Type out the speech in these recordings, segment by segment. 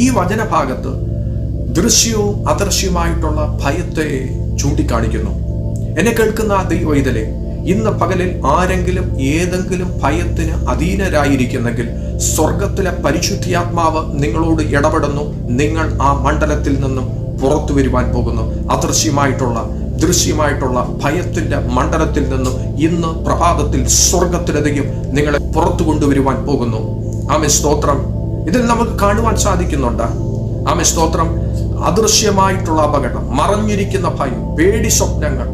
ഈ വചനഭാഗത്ത് ദൃശ്യവും അദൃശ്യവുമായിട്ടുള്ള ഭയത്തെ ചൂണ്ടിക്കാണിക്കുന്നു. എന്നെ കേൾക്കുന്ന ദൈവവൈതലേ, ഇന്ന് പകലിൽ ആരെങ്കിലും ഏതെങ്കിലും ഭയത്തിന് അധീനരായിരിക്കുന്നെങ്കിൽ സ്വർഗത്തിലെ പരിശുദ്ധാത്മാവ് നിങ്ങളോട് ഇടപെടുന്നു. നിങ്ങൾ ആ മണ്ഡലത്തിൽ നിന്നും പുറത്തു വരുവാൻ പോകുന്നു. അദൃശ്യമായിട്ടുള്ള ദൃശ്യമായിട്ടുള്ള ഭയത്തിന്റെ മണ്ഡലത്തിൽ നിന്നും ഇന്ന് പ്രഭാതത്തിൽ സ്വർഗത്തിലധികം നിങ്ങളെ പുറത്തു കൊണ്ടുവരുവാൻ പോകുന്നു. ആമേൻ, സ്തോത്രം. ഇതിൽ നമുക്ക് കാണുവാൻ സാധിക്കുന്നുണ്ട്. ആമേൻ, സ്തോത്രം. അദൃശ്യമായിട്ടുള്ള അപകടം, മറഞ്ഞിരിക്കുന്ന ഭയം, പേടി സ്വപ്നങ്ങൾ,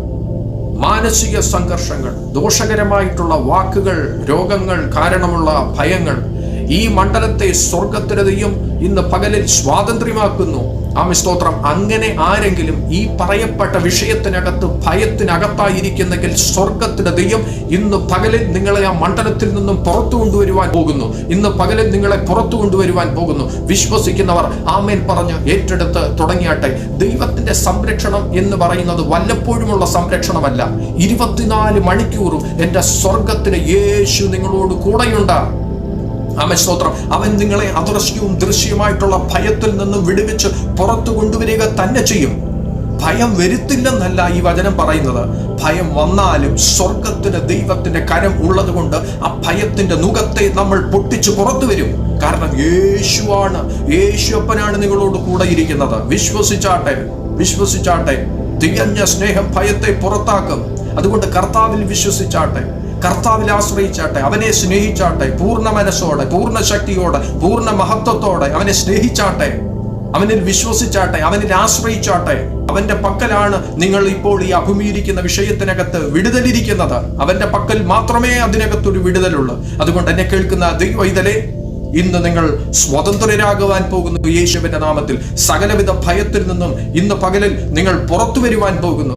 മാനസിക സംഘർഷങ്ങൾ, ദോഷകരമായിട്ടുള്ള വാക്കുകൾ, രോഗങ്ങൾ കാരണമുള്ള ഭയങ്ങൾ, ഈ മണ്ഡലത്തെ സ്വർഗത്തിലധികം ഇന്ന് പകലിൽ സ്വാതന്ത്ര്യമാക്കുന്നു. ആമേൻ, സ്തോത്രം. അങ്ങനെ ആരെങ്കിലും ഈ പറയപ്പെട്ട വിഷയത്തിനകത്ത് ഭയത്തിനകത്തായിരിക്കുന്നെങ്കിൽ സ്വർഗത്തിലധികം ഇന്ന് പകലിൽ നിങ്ങളെ ആ മണ്ഡലത്തിൽ നിന്നും പുറത്തു കൊണ്ടുവരുവാൻ പോകുന്നു. ഇന്ന് പകലിൽ നിങ്ങളെ പുറത്തു കൊണ്ടുവരുവാൻ പോകുന്നു. വിശ്വസിക്കുന്നവർ ആമേൻ പറഞ്ഞ് ഏറ്റെടുത്ത് തുടങ്ങിയാട്ടെ. ദൈവത്തിന്റെ സംരക്ഷണം എന്ന് പറയുന്നത് വല്ലപ്പോഴുമുള്ള സംരക്ഷണമല്ല. 24 മണിക്കൂറും എൻ്റെ സ്വർഗത്തിലെ യേശു നിങ്ങളോട് കൂടെയുണ്ട്. ആമേൻ, സ്തോത്രം. അവൻ നിങ്ങളെ അദൃശ്യവും ദൃശ്യമായിട്ടുള്ള ഭയത്തിൽ നിന്ന് വിടുവിച്ച് പുറത്തു കൊണ്ടുവരിക തന്നെ ചെയ്യും. ഭയം വരുത്തില്ലെന്നല്ല ഈ വചനം പറയുന്നത്. ഭയം വന്നാലും സ്വർഗത്തിന് ദൈവത്തിന്റെ കരം ഉള്ളത് കൊണ്ട് ആ ഭയത്തിന്റെ നുകത്തെ നമ്മൾ പൊട്ടിച്ച് പുറത്തു വരും. കാരണം യേശുവാണ്, യേശുപ്പനാണ് നിങ്ങളോട് കൂടെ ഇരിക്കുന്നത്. വിശ്വസിച്ചാട്ടെ. തികഞ്ഞ സ്നേഹം ഭയത്തെ പുറത്താക്കും. അതുകൊണ്ട് കർത്താവിൽ വിശ്വസിച്ചാട്ടെ, കർത്താവിൽ ആശ്രയിച്ചാട്ടെ, അവനെ സ്നേഹിച്ചാട്ടെ. പൂർണ്ണ മനസ്സോടെ, പൂർണ്ണ ശക്തിയോടെ, പൂർണ്ണ മഹത്വത്തോടെ അവനെ സ്നേഹിച്ചാട്ടെ, അവനിൽ വിശ്വസിച്ചാട്ടെ, അവനിൽ ആശ്രയിച്ചാട്ടെ. അവന്റെ പക്കലാണ് നിങ്ങൾ ഇപ്പോൾ ഈ അഭിമുഖീകരിക്കുന്ന വിഷയത്തിനകത്ത് വിടുതലിരിക്കുന്നത്. അവന്റെ പക്കൽ മാത്രമേ അതിനകത്തൊരു വിടുതലുള്ളൂ. അതുകൊണ്ട് എന്നെ കേൾക്കുന്ന ദൈവവൈതലേ, ഇന്ന് നിങ്ങൾ സ്വതന്ത്രരാകുവാൻ പോകുന്നു. യേശുവിന്റെ നാമത്തിൽ സകലവിധ ഭയത്തിൽ നിന്നും ഇന്ന് പകലിൽ നിങ്ങൾ പുറത്തു വരുവാൻ പോകുന്നു.